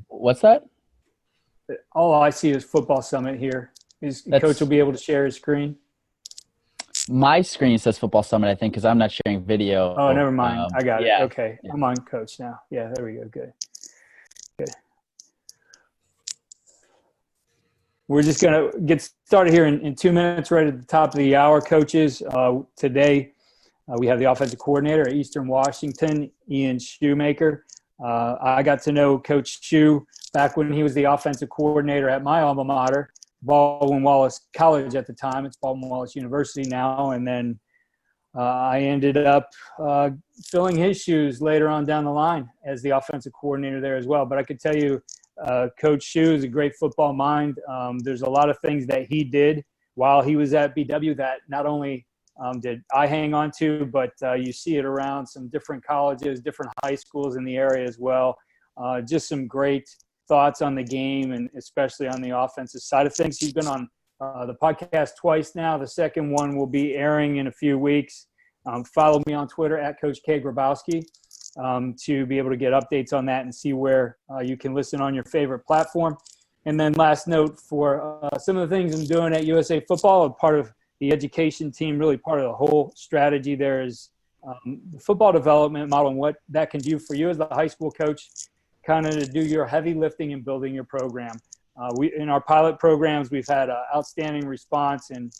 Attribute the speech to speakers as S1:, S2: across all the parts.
S1: What's that?
S2: All I see is Football Summit here. Coach will
S1: That's
S2: be able to share his screen.
S1: my screen says Football Summit, I think, because I'm not sharing
S2: Oh,
S1: video.
S2: never mind. I got it.
S1: Yeah.
S2: Okay.
S1: Yeah.
S2: I'm on Coach now. Yeah, there we go. Good. Good. We're just going to get started here in 2 minutes, right at the top of the hour, coaches. Today, we have the offensive coordinator at Eastern Washington, Ian Shoemaker. I got to know Coach Shoe back when he was the offensive coordinator at my alma mater, Baldwin Wallace College at the time. It's Baldwin Wallace University now. And then I ended up filling his shoes later on down the line as the offensive coordinator there as well. But I could tell you, Coach Shoe is a great football mind. There's a lot of things that he did while he was at BW that not only did I hang on to, but you see it around some different colleges, different high schools in the area as well. Just some great thoughts on the game, and especially on the offensive side of things. He's been on the podcast twice now. The second one will be airing in a few weeks. Follow me on Twitter at Coach K. Grabowski to be able to get updates on that and see where you can listen on your favorite platform. And then last note for some of the things I'm doing at USA Football, a part of the education team, really part of the whole strategy there is the football development model and what that can do for you as the high school coach, kind of to do your heavy lifting in building your program. In our pilot programs, we've had an outstanding response, and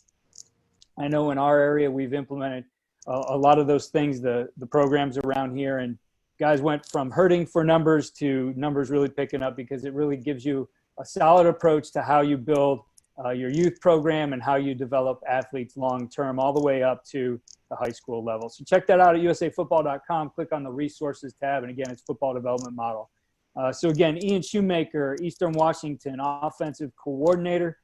S2: I know in our area we've implemented a lot of those things, the programs around here, and guys went from hurting for numbers to numbers really picking up because it really gives you a solid approach to how you build your youth program and how you develop athletes long-term all the way up to the high school level. So check that out at usafootball.com. Click on the resources tab, and again, it's football development model. So again, Ian Shoemaker, Eastern Washington offensive coordinator.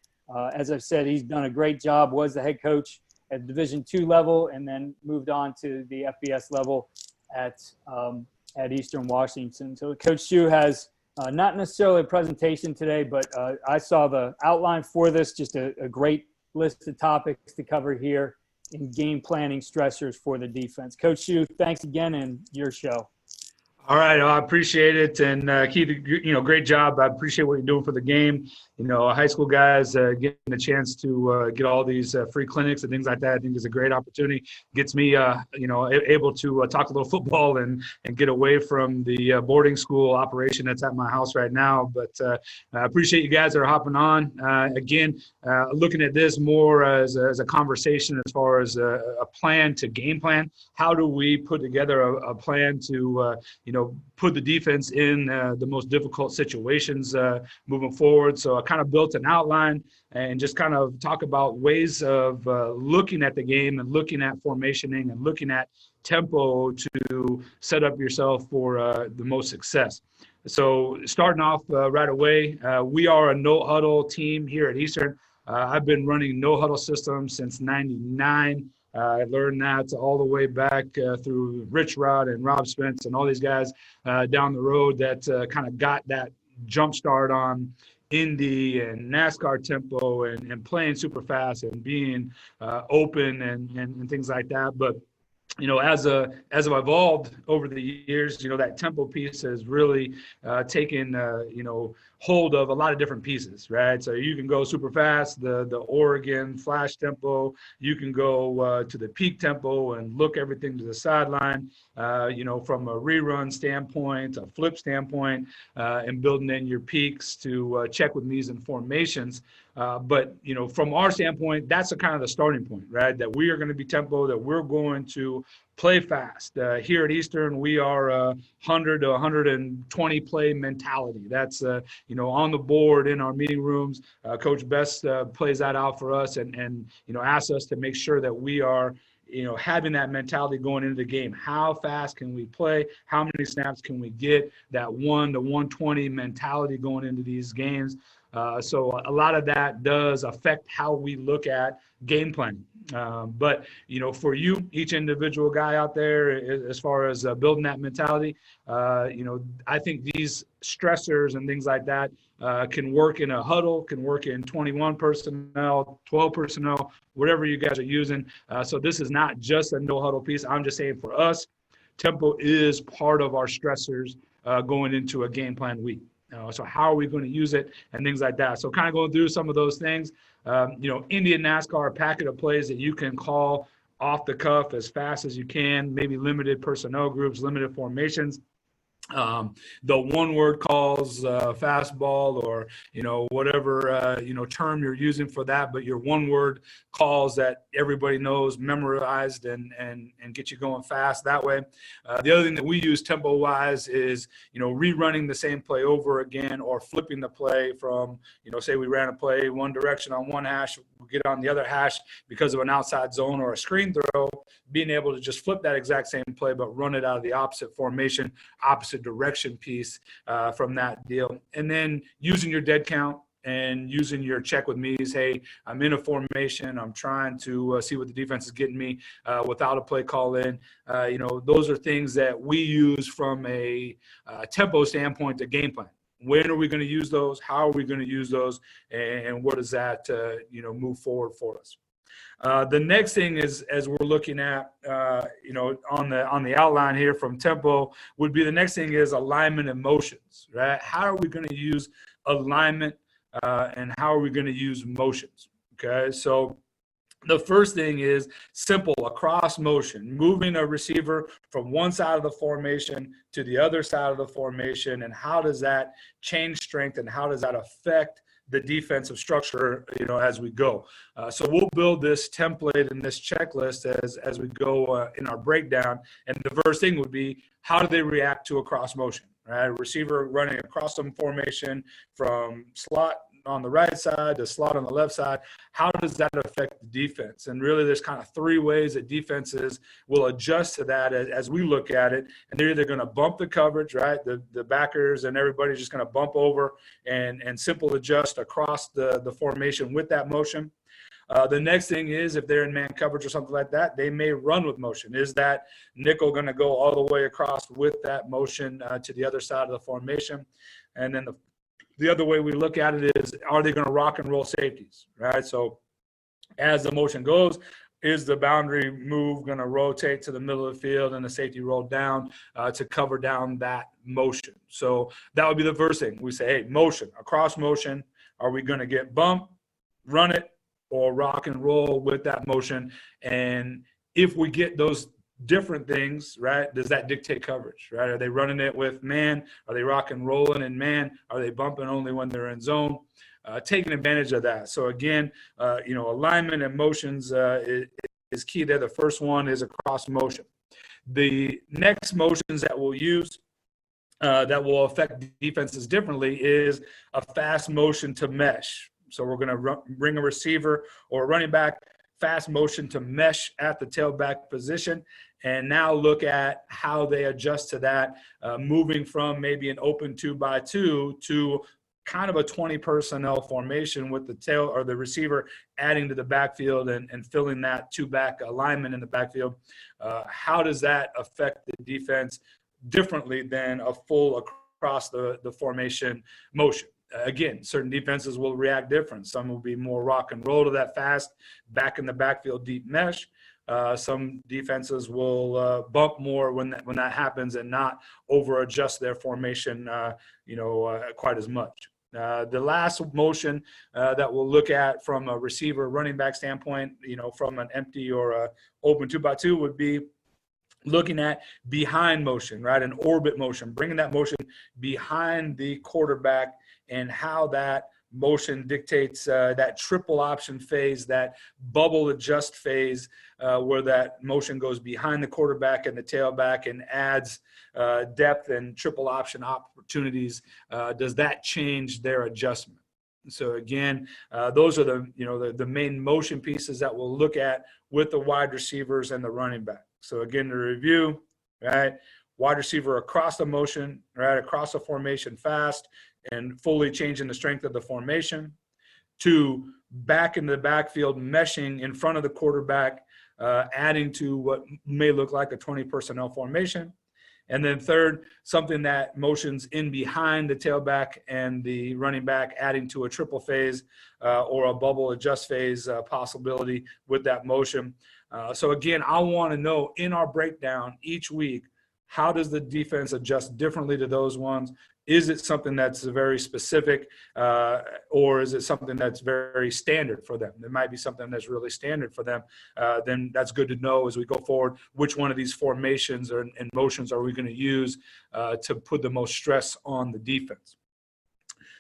S2: As I've said, he's done a great job, was the head coach at Division II level, and then moved on to the FBS level at Eastern Washington. So Coach Shoe has not necessarily a presentation today, but I saw the outline for this, just a great list of topics to cover here in game planning stressors for the defense. Coach Shoe, thanks again, and your show.
S3: All right, I appreciate it, and Keith, great job. I appreciate what you're doing for the game. High school guys getting a chance to get all these free clinics and things like that, I think is a great opportunity. Gets me, able to talk a little football and get away from the boarding school operation that's at my house right now. But I appreciate you guys that are hopping on. Again, looking at this more as a conversation as far as a plan to game plan. How do we put together a plan to, put the defense in the most difficult situations moving forward. So I kind of built an outline and just kind of talk about ways of looking at the game and looking at formationing and looking at tempo to set up yourself for the most success. So starting off right away, we are a no huddle team here at Eastern. I've been running no huddle systems since '99. I learned that all the way back through Rich Rod and Rob Spence and all these guys down the road that kind of got that jump start on Indy and NASCAR tempo and playing super fast and being open and things like that. But as I've evolved over the years, that tempo piece has really taken, hold of a lot of different pieces, right? So you can go super fast, the Oregon flash tempo. You can go to the peak tempo and look everything to the sideline, from a rerun standpoint, a flip standpoint, and building in your peaks to check with me's and formations. But from our standpoint, that's kind of the starting point, right? That we are going to be tempo, that we're going to play fast. Here at Eastern, we are 100 to 120 play mentality. That's, on the board in our meeting rooms. Coach Best plays that out for us and asks us to make sure that we are, having that mentality going into the game. How fast can we play? How many snaps can we get? That 1 to 120 mentality going into these games. So a lot of that does affect how we look at game planning. But, for you, each individual guy out there, as far as building that mentality, I think these stressors and things like that can work in a huddle, can work in 21 personnel, 12 personnel, whatever you guys are using. So this is not just a no huddle piece. I'm just saying for us, tempo is part of our stressors going into a game plan week. So how are we going to use it and things like that. So kind of going through some of those things. Indian NASCAR, a packet of plays that you can call off the cuff as fast as you can, maybe limited personnel groups, limited formations. The one word calls, fastball, or whatever term you're using for that, but your one word calls that everybody knows, memorized, and get you going fast that way. The other thing that we use tempo wise is rerunning the same play over again, or flipping the play from say we ran a play one direction on one hash, we'll get on the other hash because of an outside zone or a screen throw, being able to just flip that exact same play but run it out of the opposite formation, opposite direction piece from that deal. And then using your dead count and using your check with me's. Hey, I'm in a formation. I'm trying to see what the defense is getting me without a play call in. Those are things that we use from a tempo standpoint to game plan. When are we going to use those? How are we going to use those? And what does that, move forward for us? The next thing is, as we're looking at, on the outline here from tempo, would be the next thing is alignment and motions, right? How are we going to use alignment and how are we going to use motions? Okay, so the first thing is simple, a cross motion, moving a receiver from one side of the formation to the other side of the formation, and how does that change strength and how does that affect the defensive structure, as we go. So we'll build this template and this checklist as we go in our breakdown. And the first thing would be, how do they react to a cross motion, right? A receiver running across some formation from slot on the right side to slot on the left side. How does that affect the defense? And really there's kind of three ways that defenses will adjust to that as we look at it. And they're either going to bump the coverage, right? The backers and everybody's just going to bump over and simple adjust across the formation with that motion. The next thing is, if they're in man coverage or something like that, they may run with motion. Is that nickel going to go all the way across with that motion to the other side of the formation? And then the other way we look at it is, are they going to rock and roll safeties, right? So as the motion goes, is the boundary move going to rotate to the middle of the field and the safety roll down to cover down that motion? So that would be the first thing. We say, hey, motion, across motion. Are we going to get bump, run it, or rock and roll with that motion? And if we get those different things, right, does that dictate coverage, right? Are they running it with man? Are they rock and rolling in man? Are they bumping only when they're in zone? Taking advantage of that. So again, alignment and motions is key there. The first one is a cross motion. The next motions that we'll use that will affect defenses differently is a fast motion to mesh. So we're going to bring a receiver or a running back, fast motion to mesh at the tailback position, and now look at how they adjust to that, moving from maybe an open 2x2 to kind of a 20 personnel formation with the tail or the receiver adding to the backfield and filling that two-back alignment in the backfield. How does that affect the defense differently than a full across the formation motion? Again, certain defenses will react different. Some will be more rock and roll to that fast back in the backfield deep mesh. Some defenses will bump more when that happens and not over adjust their formation, quite as much. The last motion that we'll look at from a receiver running back standpoint, from an empty or a open 2x2 would be looking at behind motion, right? An orbit motion, bringing that motion behind the quarterback and how that motion dictates that triple option phase, that bubble adjust phase, where that motion goes behind the quarterback and the tailback and adds depth and triple option opportunities. Does that change their adjustment? So again, those are the main motion pieces that we'll look at with the wide receivers and the running back. So again, to review, right? Wide receiver across the motion, right? Across the formation fast and fully changing the strength of the formation. 2, back in the backfield, meshing in front of the quarterback, adding to what may look like a 20 personnel formation. And then 3rd, something that motions in behind the tailback and the running back, adding to a triple phase or a bubble adjust phase possibility with that motion. So again, I want to know in our breakdown each week, How does the defense adjust differently to those ones? Is it something that's very specific, or is it something that's very standard for them? There might be something that's really standard for them. Then that's good to know as we go forward, which one of these formations and motions are we going to use to put the most stress on the defense.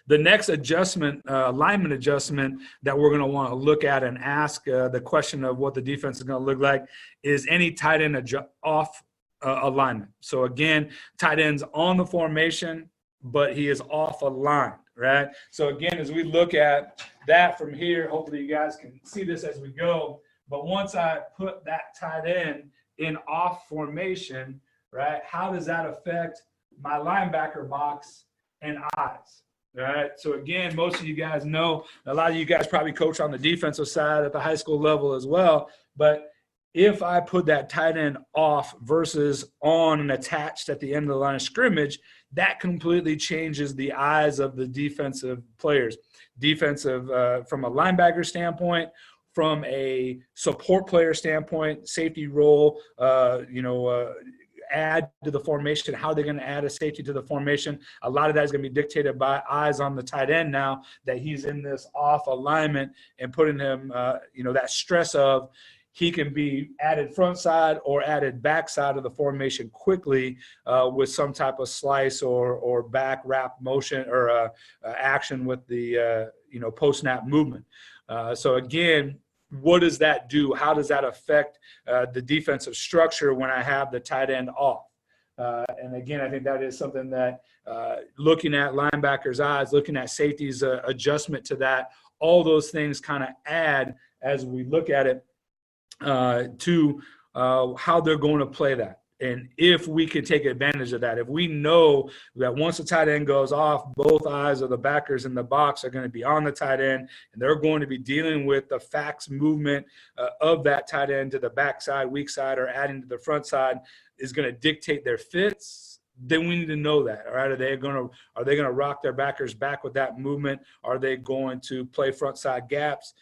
S3: The next adjustment, alignment adjustment that we're going to want to look at and ask the question of what the defense is going to look like is any tight end off alignment. So again, tight end's on the formation, but he is off aligned, right? So again, as we look at that from here, hopefully you guys can see this as we go. But once I put that tight end in off formation, right, how does that affect my linebacker box and eyes? All right. So again, most of you guys know, a lot of you guys probably coach on the defensive side at the high school level as well. But if I put that tight end off versus on and attached at the end of the line of scrimmage, that completely changes the eyes of the defensive players. Defensive from a linebacker standpoint, from a support player standpoint, safety role, add to the formation, how they're going to add a safety to the formation. A lot of that is going to be dictated by eyes on the tight end now that he's in this off alignment and putting him, that stress of he can be added front side or added back side of the formation quickly with some type of slice or back wrap motion or action with the, post-snap movement. So again, what does that do? How does that affect the defensive structure when I have the tight end off? And again, I think that is something that looking at linebackers' eyes, looking at safety's adjustment to that, all those things kind of add as we look at it to how they're going to play that. And if we can take advantage of that, if we know that once the tight end goes off, both eyes of the backers in the box are going to be on the tight end, and they're going to be dealing with the fax movement of that tight end to the backside, weak side, or adding to the front side is going to dictate their fits. Then we need to know that. All right, are they going to rock their backers back with that movement? Are they going to play front side gaps?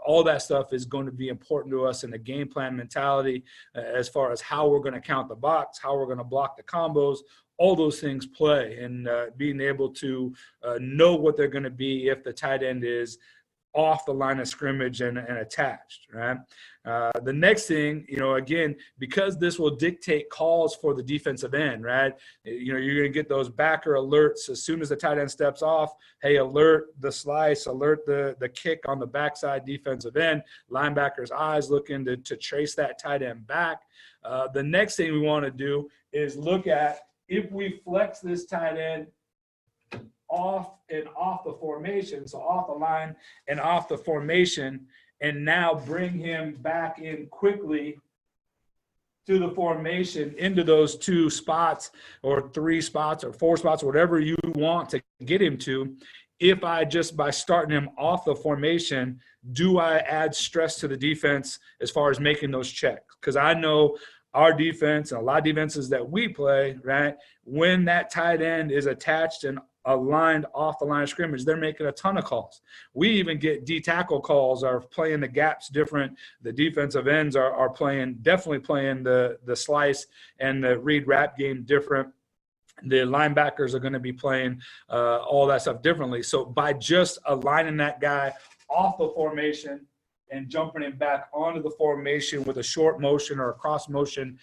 S3: All that stuff is going to be important to us in the game plan mentality as far as how we're going to count the box, how we're going to block the combos. All those things play, and being able to know what they're going to be if the tight end is off the line of scrimmage and attached, right? The next thing, again, because this will dictate calls for the defensive end, right? You're going to get those backer alerts as soon as the tight end steps off. Hey, alert the slice, alert the kick on the backside defensive end. Linebacker's eyes looking to trace that tight end back. The next thing we want to do is look at if we flex this tight end off the formation, so off the line and off the formation, and now bring him back in quickly to the formation into those 2 spots or 3 spots or 4 spots, whatever you want to get him to. If I just by starting him off the formation, do I add stress to the defense as far as making those checks? Because I know our defense and a lot of defenses that we play, right, when that tight end is attached and aligned off the line of scrimmage, they're making a ton of calls. We even get D-tackle calls, are playing the gaps different. The defensive ends are definitely playing the slice and the read wrap game different. The linebackers are going to be playing all that stuff differently. So by just aligning that guy off the formation and jumping him back onto the formation with a short motion or a cross motion,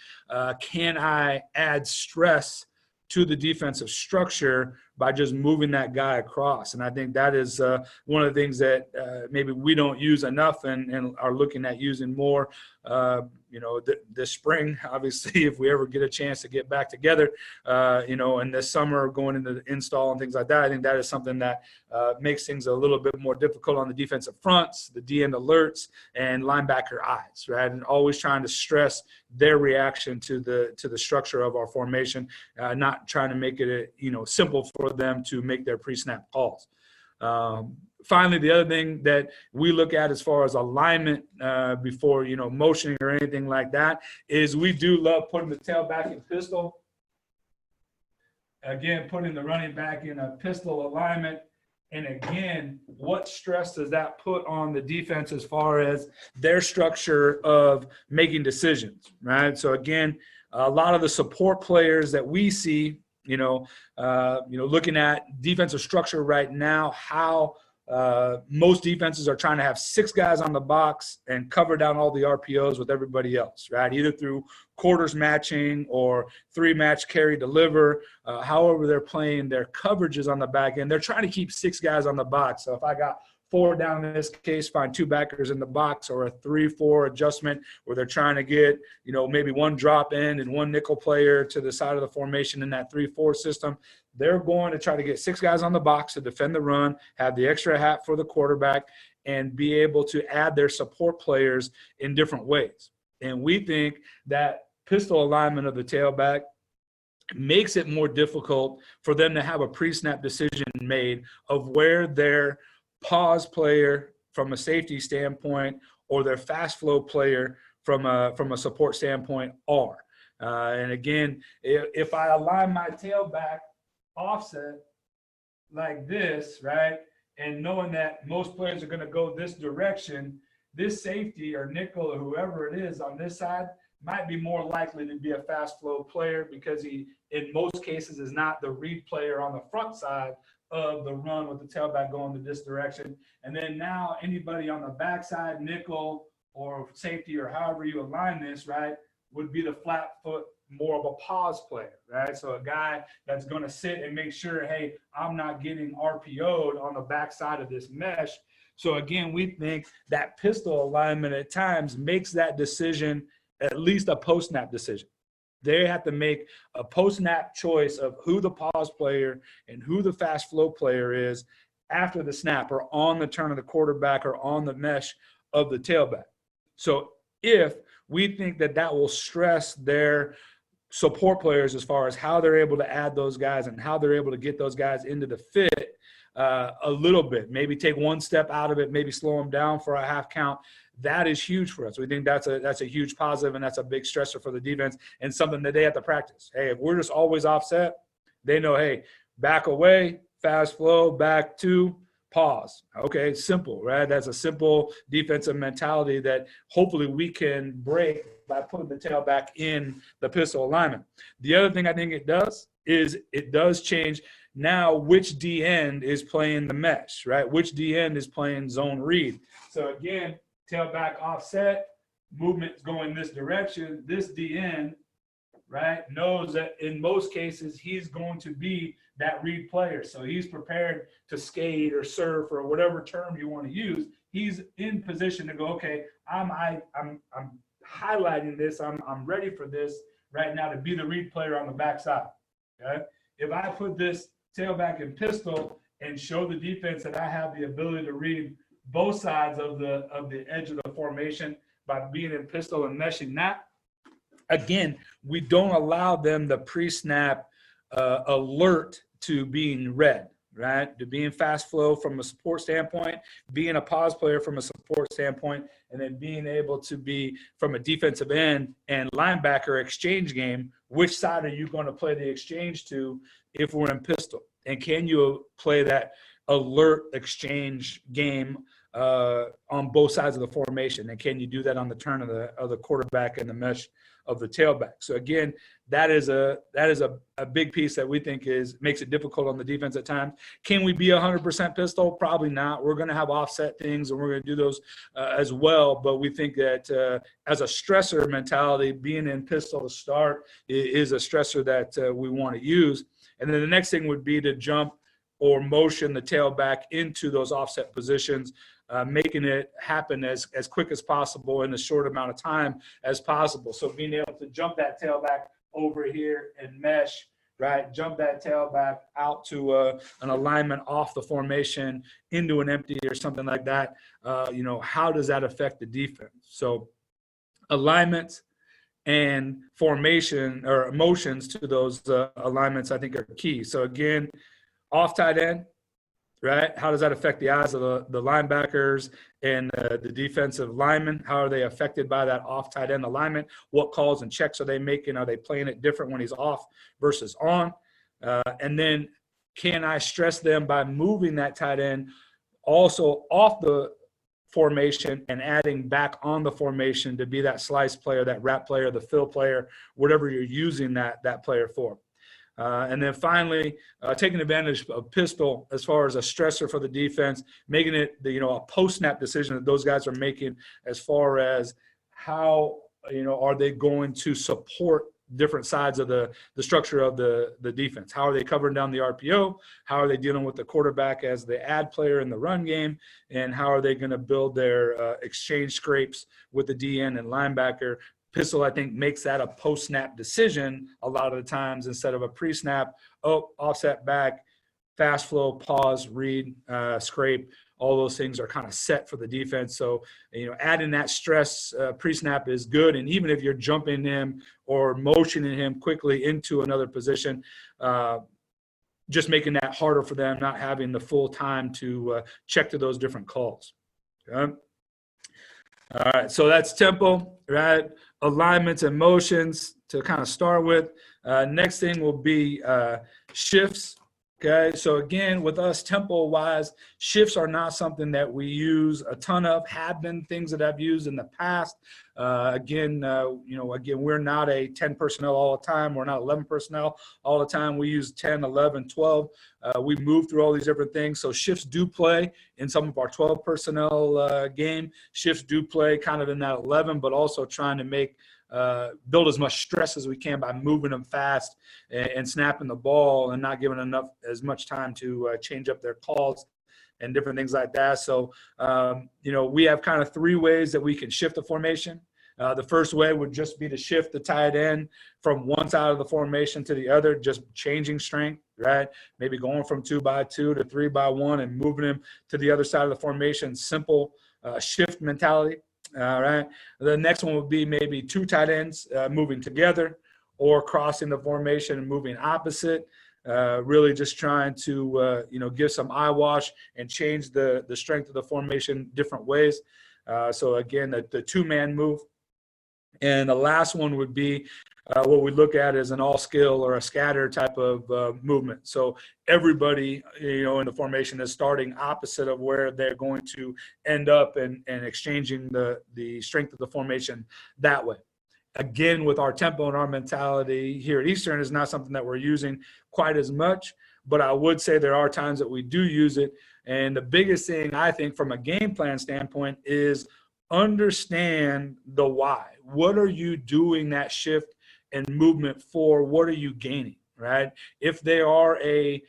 S3: can I add stress to the defensive structure by just moving that guy across? And I think that is one of the things that maybe we don't use enough and are looking at using more, this spring, obviously, if we ever get a chance to get back together, and this summer going into the install and things like that. I think that is something that makes things a little bit more difficult on the defensive fronts, the D-end alerts, and linebacker eyes, right? And always trying to stress their reaction to the structure of our formation, not trying to make it simple for them to make their pre-snap calls. Finally, the other thing that we look at as far as alignment before, motioning or anything like that is we do love putting the tailback in pistol. Again, putting the running back in a pistol alignment. And again, what stress does that put on the defense as far as their structure of making decisions, right? So again, a lot of the support players that we see, looking at defensive structure right now, how most defenses are trying to have 6 guys on the box and cover down all the RPOs with everybody else, right? Either through quarters matching or 3-match carry deliver, however they're playing their coverages on the back end. They're trying to keep 6 guys on the box. So if I got 4 down in this case, find 2 backers in the box, or a 3-4 adjustment where they're trying to get, maybe 1 drop in and 1 nickel player to the side of the formation in that 3-4 system. They're going to try to get 6 guys on the box to defend the run, have the extra hat for the quarterback, and be able to add their support players in different ways. And we think that pistol alignment of the tailback makes it more difficult for them to have a pre-snap decision made of where their pause player from a safety standpoint or their fast flow player from a support standpoint are. And again, if I align my tailback offset like this, right, and knowing that most players are going to go this direction, this safety or nickel or whoever it is on this side might be more likely to be a fast flow player because he, in most cases, is not the read player on the front side of the run with the tailback going to this direction. And then now anybody on the backside, nickel or safety or however you align this, right, would be the flat foot, more of a pause player, right? So a guy that's going to sit and make sure, hey, I'm not getting RPO'd on the backside of this mesh. So again, we think that pistol alignment at times makes that decision at least a post-snap decision. They have to make a post-snap choice of who the pause player and who the fast flow player is after the snap or on the turn of the quarterback or on the mesh of the tailback. So if we think that that will stress their support players as far as how they're able to add those guys and how they're able to get those guys into the fit a little bit, maybe take 1 step out of it, maybe slow them down for a half count, that is huge for us. We think that's a huge positive, and that's a big stressor for the defense and something that they have to practice. Hey, if we're just always offset, they know, hey, back away, fast flow, back to, pause. Okay, simple, right? That's a simple defensive mentality that hopefully we can break by putting the tailback in the pistol alignment. The other thing I think it does is it does change now which D end is playing the mesh, right? Which D end is playing zone read. So again, tailback offset, movement's going this direction. This D end, right, knows that in most cases he's going to be that read player. So he's prepared to skate or surf or whatever term you want to use. He's in position to go, okay, I'm highlighting this. I'm ready for this right now to be the read player on the backside. Okay. If I put this tailback in pistol and show the defense that I have the ability to read both sides of the edge of the formation by being in pistol and meshing that, again, we don't allow them the pre-snap alert to being read, right? To being fast flow from a support standpoint, being a pause player from a support standpoint, and then being able to be from a defensive end and linebacker exchange game. Which side are you going to play the exchange to if we're in pistol? And can you play that alert exchange game on both sides of the formation? And can you do that on the turn of the quarterback and the mesh of the tailback? So again, that is a big piece that we think makes it difficult on the defense at times. Can we be 100% pistol? Probably not. We're going to have offset things, and we're going to do those as well. But we think that as a stressor mentality, being in pistol to start is a stressor that we want to use. And then the next thing would be to jump or motion the tailback into those offset positions, making it happen as quick as possible in a short amount of time as possible. So being able to jump that tailback over here and mesh, right? Jump that tailback out to an alignment off the formation into an empty or something like that. How does that affect the defense? So alignments and formation or motions to those alignments, I think, are key. So again, off tight end, right? How does that affect the eyes of the linebackers and the defensive linemen? How are they affected by that off tight end alignment? What calls and checks are they making? Are they playing it different when he's off versus on? And then can I stress them by moving that tight end also off the formation and adding back on the formation to be that slice player, that wrap player, the fill player, whatever you're using that player for. And then finally, taking advantage of pistol as far as a stressor for the defense, making it a post-snap decision that those guys are making as far as how are they going to support different sides of the structure of the defense. How are they covering down the RPO? How are they dealing with the quarterback as the ad player in the run game? And how are they going to build their exchange scrapes with the DN and linebacker? Pistol, I think, makes that a post-snap decision a lot of the times instead of a pre-snap. Offset back, fast flow, pause, read, scrape. All those things are kind of set for the defense. So, adding that stress pre-snap is good. And even if you're jumping him or motioning him quickly into another position, just making that harder for them, not having the full time to check to those different calls. Okay? All right, so that's tempo, right? Alignments and motions to kind of start with. Next thing will be shifts. Okay, so again, with us tempo-wise, shifts are not something that we use a ton of, have been things that I've used in the past. Again, we're not a 10 personnel all the time. We're not 11 personnel all the time. We use 10, 11, 12. We move through all these different things. So shifts do play in some of our 12 personnel game. Shifts do play kind of in that 11, but also trying to make build as much stress as we can by moving them fast and snapping the ball and not giving as much time to change up their calls and different things like that. So, we have kind of three ways that we can shift the formation. The first way would just be to shift the tight end from one side of the formation to the other, just changing strength, right? Maybe going from 2x2 to 3x1 and moving him to the other side of the formation. Simple shift mentality. All right. The next one would be maybe two tight ends moving together or crossing the formation and moving opposite. Really just trying to, give some eyewash and change the strength of the formation different ways. So again, the two-man move. And the last one would be what we look at as an all-skill or a scatter type of movement. So everybody, in the formation is starting opposite of where they're going to end up and exchanging the strength of the formation that way. Again, with our tempo and our mentality here at Eastern is not something that we're using quite as much, but I would say there are times that we do use it. And the biggest thing I think from a game plan standpoint is understand the why. What are you doing that shift and movement for? What are you gaining, right? If they are a,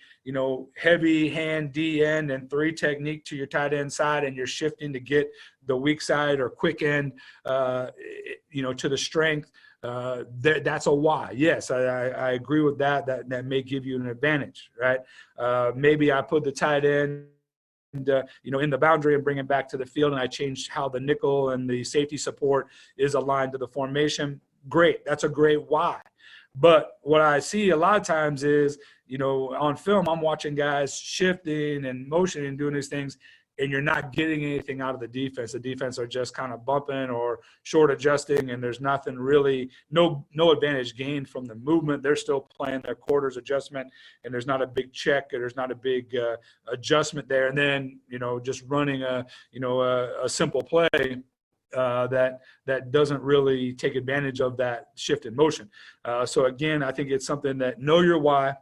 S3: heavy hand D end and three technique to your tight end side and you're shifting to get the weak side or quick end, to the strength, that's a why. Yes, I agree with that. That may give you an advantage, right? Maybe I put the tight end in the boundary and bring it back to the field, and I changed how the nickel and the safety support is aligned to the formation. Great. That's a great why. But what I see a lot of times is, on film, I'm watching guys shifting and motioning and doing these things, and you're not getting anything out of the defense. The defense are just kind of bumping or short adjusting, and there's nothing really, no advantage gained from the movement. They're still playing their quarters adjustment, and there's not a big check, or there's not a big adjustment there. And then, just running a simple play that doesn't really take advantage of that shift in motion. So again, I think it's something that know your why.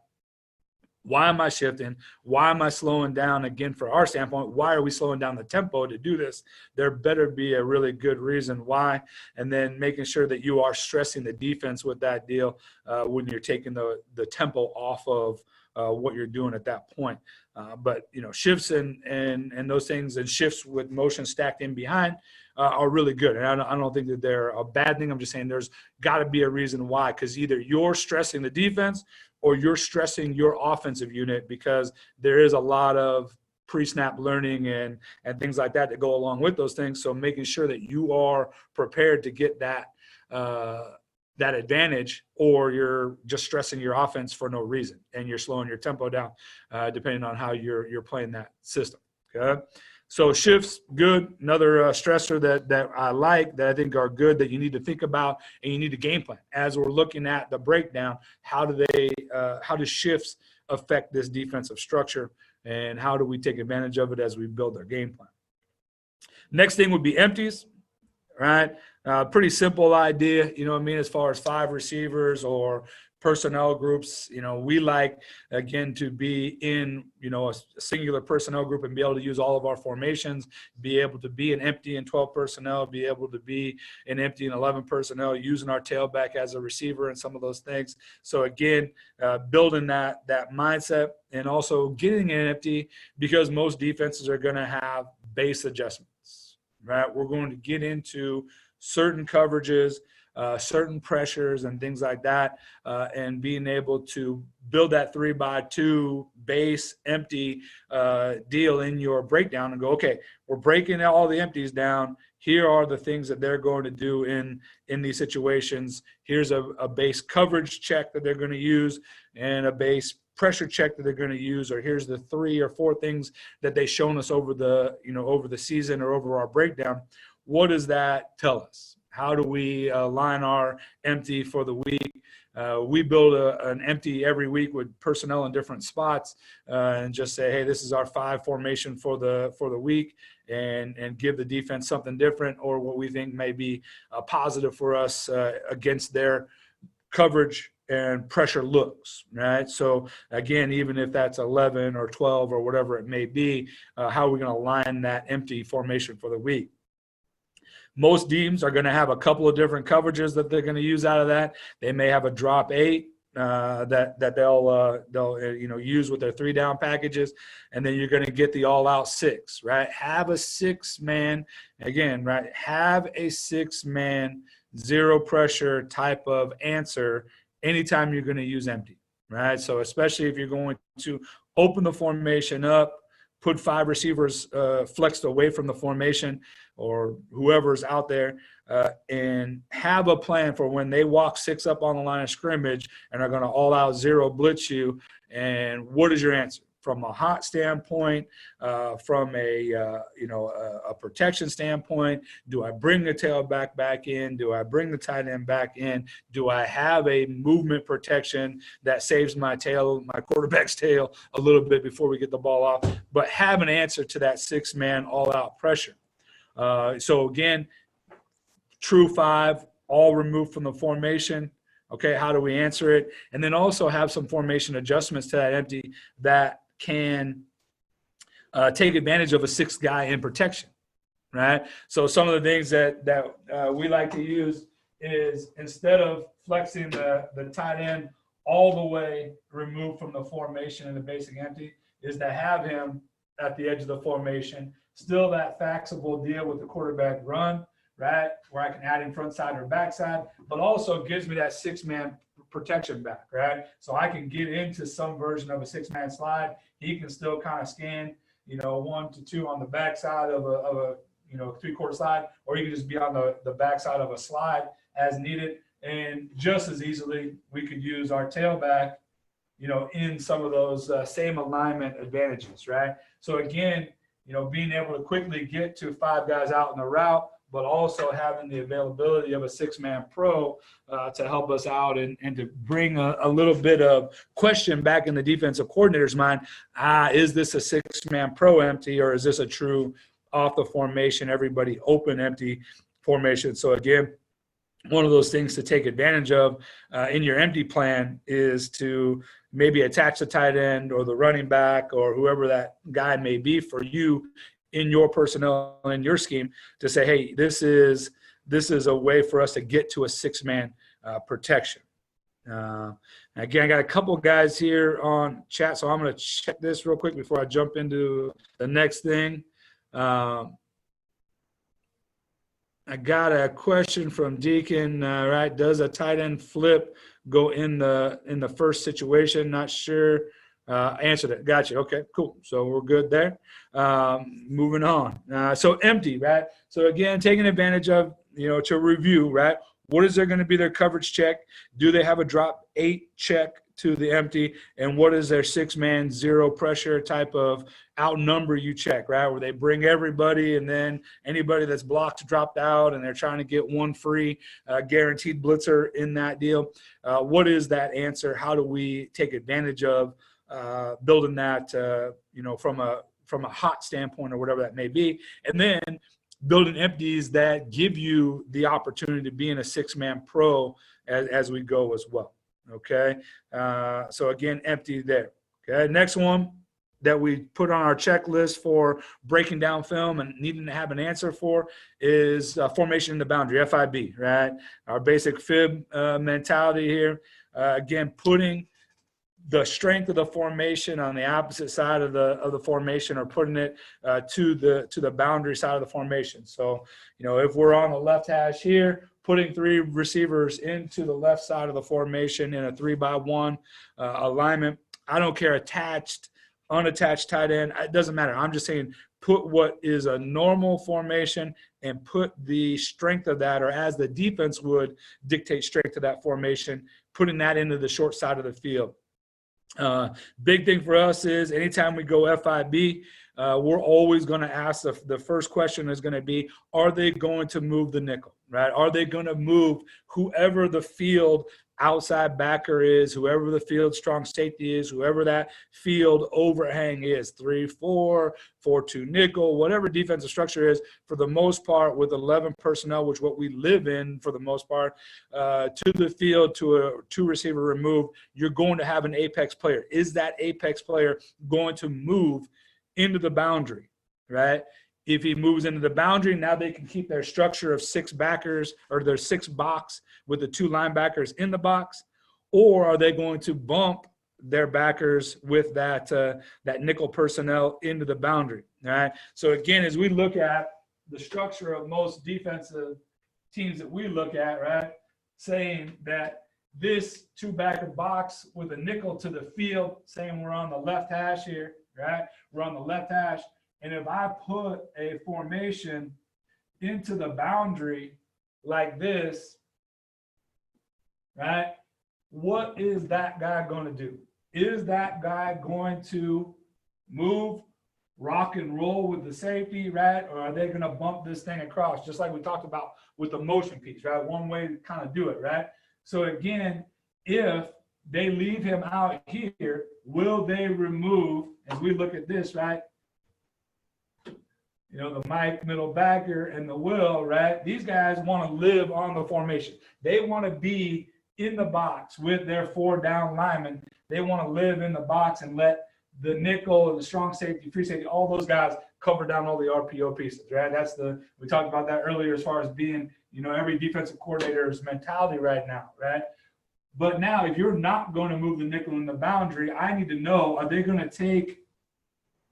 S3: Why am I shifting? Why am I slowing down? Again, for our standpoint, why are we slowing down the tempo to do this? There better be a really good reason why, and then making sure that you are stressing the defense with that deal when you're taking the tempo off of what you're doing at that point. But shifts and those things and shifts with motion stacked in behind are really good. And I don't think that they're a bad thing. I'm just saying there's got to be a reason why, because either you're stressing the defense or you're stressing your offensive unit, because there is a lot of pre-snap learning and things like that go along with those things. So making sure that you are prepared to get that advantage, or you're just stressing your offense for no reason and you're slowing your tempo down, depending on how you're playing that system. Okay. So shifts, good. Another stressor that I like, that I think are good, that you need to think about and you need to game plan as we're looking at the breakdown. How do shifts affect this defensive structure, and how do we take advantage of it as we build our game plan? Next thing would be empties, right? Pretty simple idea, you know what I mean, as far as 5 receivers or personnel groups. You know, we like, again, to be in, you know, a singular personnel group and be able to use all of our formations, be able to be an empty and 12 personnel, be able to be an empty and 11 personnel, using our tailback as a receiver and some of those things. So again, building that mindset, and also getting an empty, because most defenses are going to have base adjustments, right? We're going to get into certain coverages, certain pressures and things like that, and being able to build that 3-by-2 base empty deal in your breakdown and go, okay, we're breaking all the empties down. Here are the things that they're going to do in these situations. Here's a base coverage check that they're going to use, and a base pressure check that they're going to use, or here's the 3 or 4 things that they've shown us over the, you know, over the season or over our breakdown. What does that tell us? How do we line our empty for the week? We build an empty every week with personnel in different spots, and just say, hey, this is our 5 formation for the week, and give the defense something different, or what we think may be positive for us against their coverage and pressure looks, right? So again, even if that's 11 or 12 or whatever it may be, how are we going to line that empty formation for the week? Most teams are going to have a couple of different coverages that they're going to use out of that. They may have a drop 8 that they'll you know, use with their 3-down packages, and then you're going to get the all-out 6, right? Have a 6-man again, right? Have a 6-man zero pressure type of answer anytime you're going to use empty, right? So especially if you're going to open the formation up, put 5 receivers flexed away from the formation, or whoever's out there, and have a plan for when they walk 6 up on the line of scrimmage and are going to all out zero blitz you. And what is your answer? From a hot standpoint, from a you know, a protection standpoint, do I bring the tailback back in? Do I bring the tight end back in? Do I have a movement protection that saves my quarterback's tail a little bit before we get the ball off? But have an answer to that 6-man all-out pressure. So again, true 5, all removed from the formation. Okay, how do we answer it? And then also have some formation adjustments to that empty that can take advantage of a 6th guy in protection, right? So some of the things that we like to use is, instead of flexing the tight end all the way removed from the formation in the basic empty, is to have him at the edge of the formation, still that flexible deal with the quarterback run, right, where I can add in front side or back side, but also gives me that 6-man protection back, right? So I can get into some version of a 6-man slide. He can still kind of scan, you know, 1 to 2 on the back side of a you know, 3/4 slide, or you can just be on the back side of a slide as needed. And just as easily, we could use our tailback, you know, in some of those same alignment advantages, right? So again, you know, being able to quickly get to 5 guys out in the route, but also having the availability of a 6-man pro to help us out, and to bring a little bit of question back in the defensive coordinator's mind. Is this a 6-man pro empty, or is this a true off the formation, everybody open empty formation? So again, one of those things to take advantage of in your empty plan is to maybe attach the tight end or the running back or whoever that guy may be for you in your personnel, in your scheme, to say, hey, this is a way for us to get to a 6-man protection. Again, I got a couple guys here on chat, so I'm going to check this real quick before I jump into the next thing. I got a question from Deacon, right? Does a tight end flip go in the first situation? Not sure. Answered it. Gotcha. Okay, cool. So we're good there. Moving on. So empty, right? So again, taking advantage of, you know, to review, right? What is there going to be their coverage check? Do they have a drop 8 check to the empty? And what is their 6-man zero pressure type of outnumber you check, right? Where they bring everybody, and then anybody that's blocked dropped out, and they're trying to get one free guaranteed blitzer in that deal. What is that answer? How do we take advantage of building that, you know, from a from a hot standpoint or whatever that may be. And then building empties that give you the opportunity to be in a 6-man pro as we go as well. Okay. So again, empty there. Okay. Next one that we put on our checklist for breaking down film and needing to have an answer for is formation in the boundary, FIB, right? Our basic fib mentality here. Again, putting the strength of the formation on the opposite side of the formation, or putting it to the boundary side of the formation. So, if we're on the left hash here, putting 3 receivers into the left side of the formation in a 3-by-1 alignment. I don't care attached, unattached tight end. It doesn't matter. I'm just saying put what is a normal formation and put the strength of that, or as the defense would dictate strength of that formation, putting that into the short side of the field. Big thing for us is anytime we go FIB, we're always going to ask the first question is going to be, are they going to move the nickel, right? Are they going to move whoever the field outside backer is, whoever the field strong safety is, whoever that field overhang is, 3-4, 4-2 nickel, whatever defensive structure is, for the most part with 11 personnel, which what we live in for the most part, to the field, to a 2 receiver remove, you're going to have an apex player. Is that apex player going to move into the boundary, right? If he moves into the boundary, now they can keep their structure of 6 backers, or their 6 box with the 2 linebackers in the box, or are they going to bump their backers with that nickel personnel into the boundary? All right. So again, as we look at the structure of most defensive teams that we look at, right, saying that this 2-backer box with a nickel to the field, saying we're on the left hash here, right? We're on the left hash. And if I put a formation into the boundary like this, right, what is that guy going to do? Is that guy going to move, rock and roll with the safety, right? Or are they going to bump this thing across, just like we talked about with the motion piece, right? One way to kind of do it, right? So again, if they leave him out here, will they remove, as we look at this, right? The Mike middle backer and the Will, right? These guys want to live on the formation. They want to be in the box with their 4 down linemen. They want to live in the box and let the nickel and the strong safety, free safety, all those guys cover down all the RPO pieces, right? We talked about that earlier as far as being, every defensive coordinator's mentality right now, right? But now if you're not going to move the nickel in the boundary, I need to know, are they going to take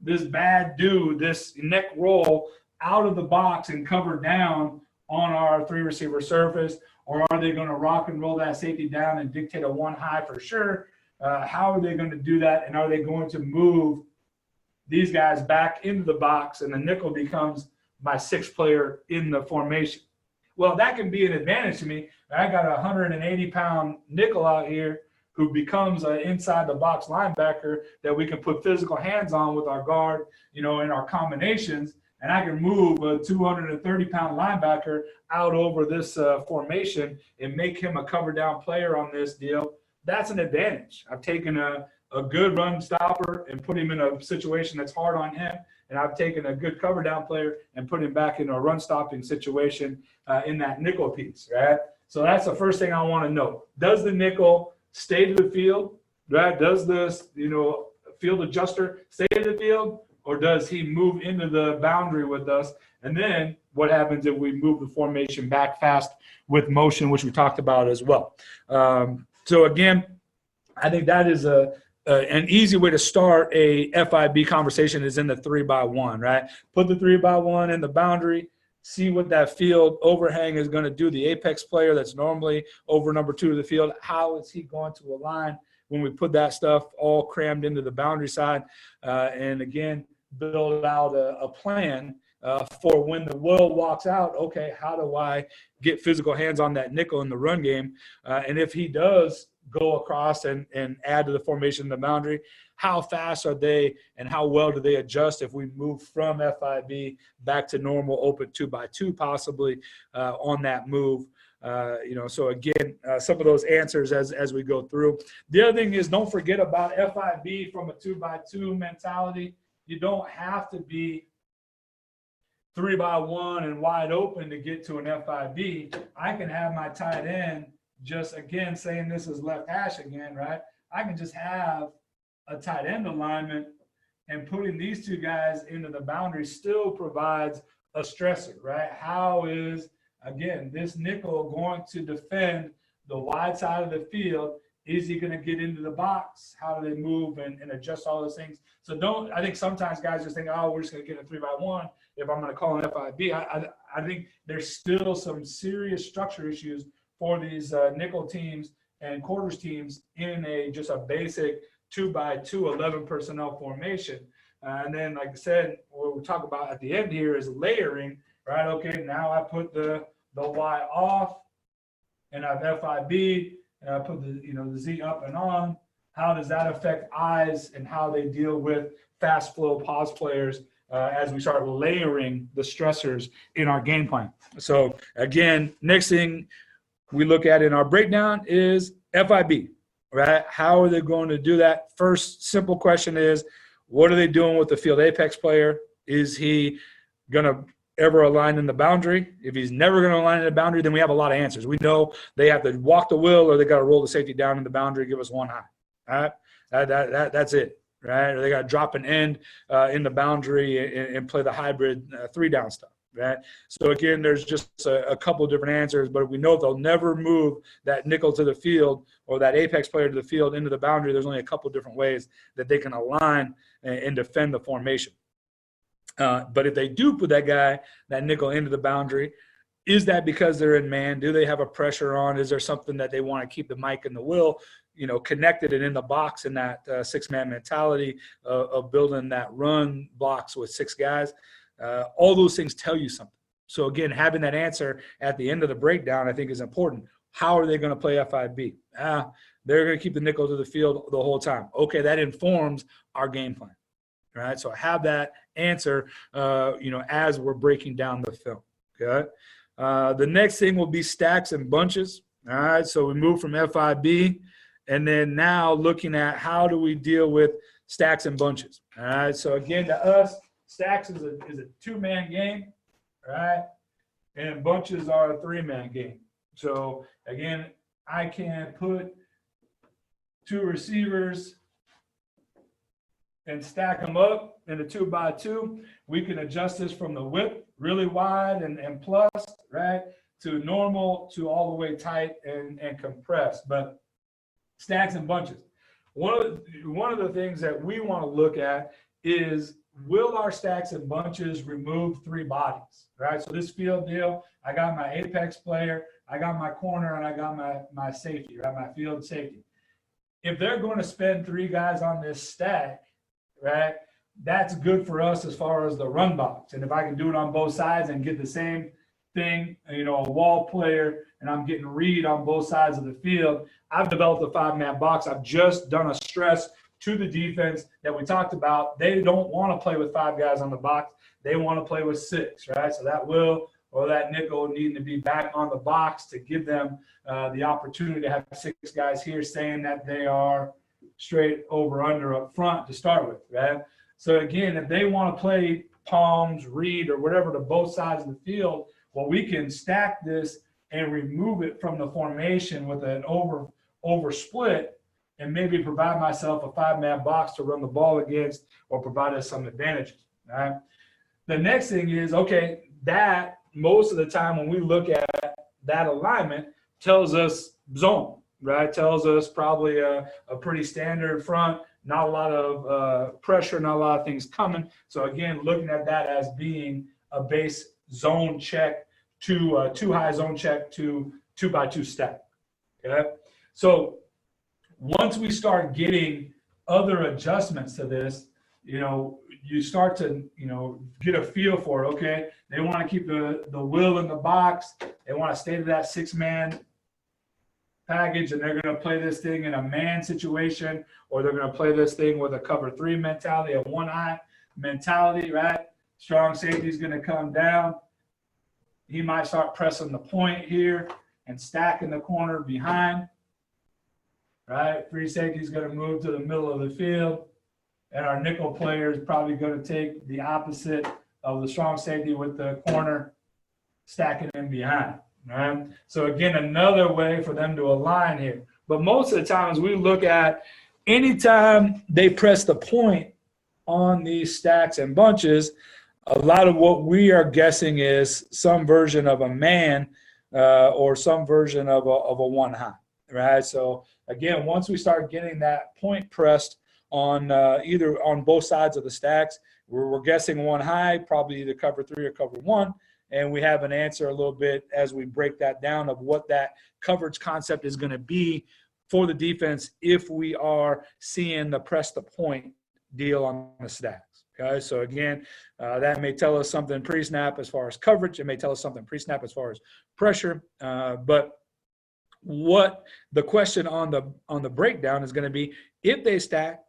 S3: this bad dude, this neck roll out of the box and cover down on our 3 receiver surface? Or are they going to rock and roll that safety down and dictate a 1 high for sure? How are they going to do that? And are they going to move these guys back into the box and the nickel becomes my 6th player in the formation? Well, that can be an advantage to me. I got a 180-pound nickel out here who becomes an inside the box linebacker that we can put physical hands on with our guard, in our combinations. And I can move a 230-pound linebacker out over this formation and make him a cover down player on this deal. That's an advantage. I've taken a good run stopper and put him in a situation that's hard on him. And I've taken a good cover down player and put him back in a run stopping situation in that nickel piece, right? So that's the first thing I want to know. Does the nickel stay to the field, right? Does this, field adjuster stay to the field, or does he move into the boundary with us? And then what happens if we move the formation back fast with motion, which we talked about as well? So again, I think that is an easy way to start a FIB conversation is in the 3-by-1, right? Put the 3-by-1 in the boundary, see what that field overhang is going to do. The apex player that's normally over number 2 of the field, how is he going to align when we put that stuff all crammed into the boundary side? And again, build out a plan for when the Will walks out. Okay, how do I get physical hands on that nickel in the run game? And if he does go across and add to the formation in the boundary, how fast are they and how well do they adjust if we move from FIB back to normal open 2-by-2 possibly on that move? So again, some of those answers as we go through. The other thing is, don't forget about FIB from a 2-by-2 mentality. you don't have to be 3-by-1 and wide open to get to an FIB. I can have my tight end just, again, saying this is left hash again, right? I can just have a tight end alignment, and putting these two guys into the boundary still provides a stressor, right? How is, again, this nickel going to defend the wide side of the field? Is he going to get into the box? How do they move and adjust all those things? So I think sometimes guys just think, oh, we're just going to get a 3-by-1 if I'm going to call an FIB. I think there's still some serious structure issues for these nickel teams and quarters teams in just a basic 2-by-2 11 personnel formation. And then, like I said, what we talk about at the end here is layering, right? Okay, now I put the Y off and I have FIB, and I put the Z up and on. How does that affect eyes and how they deal with fast flow pause players as we start layering the stressors in our game plan? So again, next thing we look at in our breakdown is FIB, right? How are they going to do that? First simple question is, what are they doing with the field apex player? Is he going to ever align in the boundary? If he's never going to align in the boundary, then we have a lot of answers. We know they have to walk the wheel, or they got to roll the safety down in the boundary, give us one high. All right, that's it, right? Or they got to drop an end in the boundary and play the hybrid 3-down stuff, right? So again, there's just a couple of different answers, but we know they'll never move that nickel to the field or that apex player to the field into the boundary. There's only a couple of different ways that they can align and defend the formation. But if they do put that nickel into the boundary, is that because they're in man? Do they have a pressure on? Is there something that they want to keep the mic and the will, connected and in the box in that 6-man mentality of building that run blocks with 6 guys? All those things tell you something. So again, having that answer at the end of the breakdown, I think, is important. How are they going to play FIB? They're going to keep the nickel to the field the whole time. Okay, that informs our game plan. Right, so have that answer, as we're breaking down the film. Okay, the next thing will be stacks and bunches. All right, so we move from FIB, and then now looking at how do we deal with stacks and bunches. All right, so again, to us, stacks is a 2-man game, right, and bunches are a 3-man game. So again, I can put 2 receivers and stack them up in a 2-by-2. We can adjust this from the whip really wide and plus, right, to normal, to all the way tight and compressed. But stacks and bunches. One of the things that we want to look at is, will our stacks and bunches remove 3 bodies, right? So this field deal, I got my apex player, I got my corner, and I got my safety, right, my field safety. If they're going to spend 3 guys on this stack, right, that's good for us as far as the run box. And if I can do it on both sides and get the same thing, a wall player, and I'm getting read on both sides of the field, I've developed a 5-man box. I've just done a stress to the defense that we talked about. They don't want to play with 5 guys on the box. They want to play with 6, right? So that will, or that nickel needing to be back on the box to give them the opportunity to have 6 guys here, saying that they are straight over under up front to start with, right? So again, if they want to play palms, read, or whatever to both sides of the field, well, we can stack this and remove it from the formation with an over split, and maybe provide myself a 5-man box to run the ball against, or provide us some advantages, right? The next thing is, okay, that most of the time when we look at that alignment tells us zone, right? Tells us probably a pretty standard front, not a lot of pressure, not a lot of things coming. So again, looking at that as being a base zone check to 2-high zone check to 2-by-2 stack. Okay, so once we start getting other adjustments to this, you start to get a feel for it. Okay, they want to keep the will in the box. They want to stay to that 6-man package, and they're going to play this thing in a man situation, or they're going to play this thing with a cover 3 mentality, a 1-eye mentality, right? Strong safety is going to come down. He might start pressing the point here and stacking the corner behind, right? Free safety is going to move to the middle of the field. and our nickel player is probably going to take the opposite of the strong safety with the corner stacking in behind. Right? So again, another way for them to align here. But most of the times we look at anytime they press the point on these stacks and bunches, a lot of what we are guessing is some version of a man or some version of a one high, right? So again, once we start getting that point pressed on either on both sides of the stacks, we're guessing one high, probably either cover 3 or cover 1. And we have an answer a little bit as we break that down of what that coverage concept is going to be for the defense if we are seeing the press the point deal on the stacks. Okay, so again, that may tell us something pre-snap as far as coverage. It may tell us something pre-snap as far as pressure. But what the question on the breakdown is going to be, if they stack,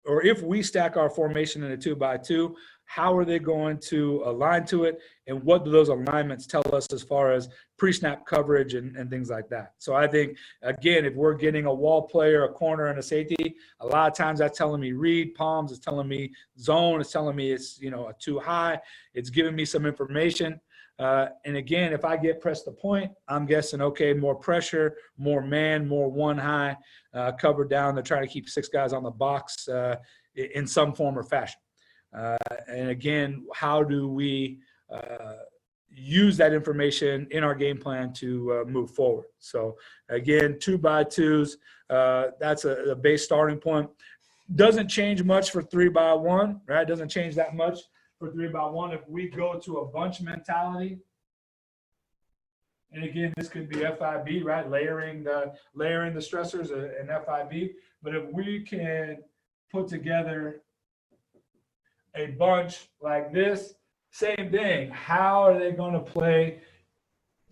S3: or if we stack our formation in a 2x2, how are they going to align to it? And what do those alignments tell us as far as pre-snap coverage and things like that? So I think, again, if we're getting a wall player, a corner, and a safety, a lot of times that's telling me read palms, it's telling me zone, it's telling me it's, a 2 high. It's giving me some information. And again, if I get pressed the point, I'm guessing, okay, more pressure, more man, more 1 high, covered down. They're trying to keep 6 guys on the box in some form or fashion. And again, how do we use that information in our game plan to move forward? So again, 2x2s, that's a base starting point. Doesn't change much for 3x1, right? Doesn't change that much for 3x1. If we go to a bunch mentality, and again, this could be FIB, right? Layering the stressors and FIB. But if we can put together a bunch like this, same thing. How are they going to play,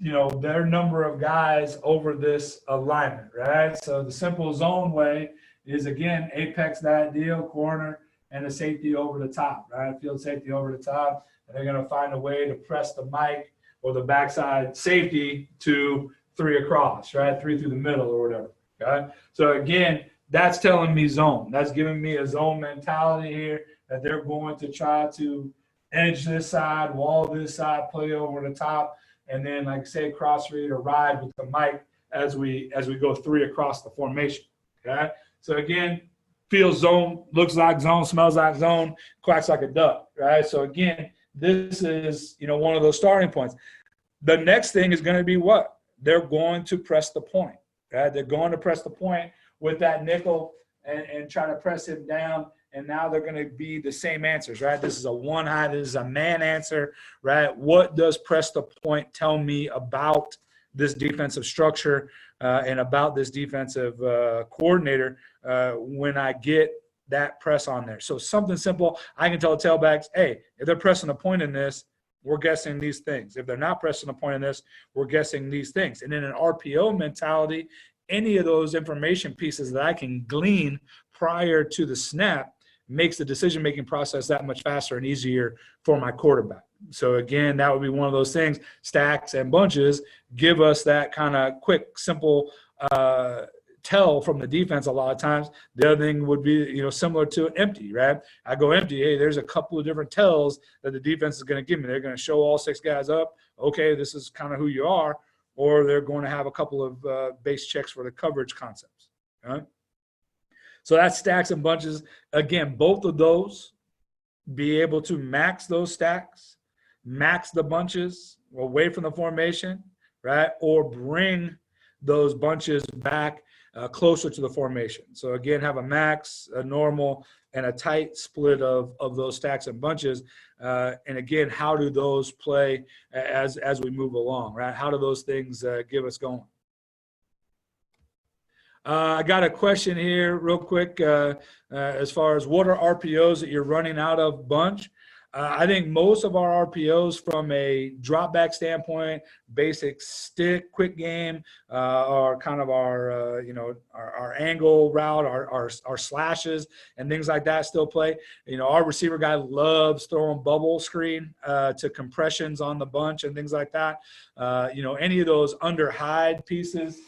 S3: their number of guys over this alignment, right? So the simple zone way is, again, apex that deal, corner, and a safety over the top, right? Field safety over the top. And they're going to find a way to press the mic or the backside safety to 3 across, right? 3 through the middle or whatever, okay? So again, that's telling me zone. That's giving me a zone mentality here, that they're going to try to edge this side, wall this side, play over the top, and then, like I say, cross read or ride with the mic as we go 3 across the formation, okay? So again, feels zone, looks like zone, smells like zone, quacks like a duck, right? So again, this is, one of those starting points. The next thing is going to be what? They're going to press the point, right? They're going to press the point with that nickel and try to press him down. And now they're going to be the same answers, right? This is a 1 high. This is a man answer, right? What does press the point tell me about this defensive structure and about this defensive coordinator when I get that press on there? So something simple. I can tell the tailbacks, hey, if they're pressing a point in this, we're guessing these things. If they're not pressing a point in this, we're guessing these things. And in an RPO mentality, any of those information pieces that I can glean prior to the snap makes the decision-making process that much faster and easier for my quarterback. So again, that would be one of those things. Stacks and bunches give us that kind of quick, simple tell from the defense a lot of times. The other thing would be, similar to empty, right? I go empty. Hey, there's a couple of different tells that the defense is going to give me. They're going to show all 6 guys up. Okay, this is kind of who you are. Or they're going to have a couple of base checks for the coverage concepts. Right? So that's stacks and bunches. Again, both of those, be able to max those stacks, max the bunches away from the formation, right? Or bring those bunches back closer to the formation. So again, have a max, a normal, and a tight split of those stacks and bunches. And again, how do those play as we move along, right? How do those things give us going? I got a question here real quick as far as what are RPOs that you're running out of bunch? I think most of our RPOs from a drop back standpoint, basic stick, quick game, are kind of our, our angle route, our slashes and things like that still play. Our receiver guy loves throwing bubble screen to compressions on the bunch and things like that. Any of those under hide pieces,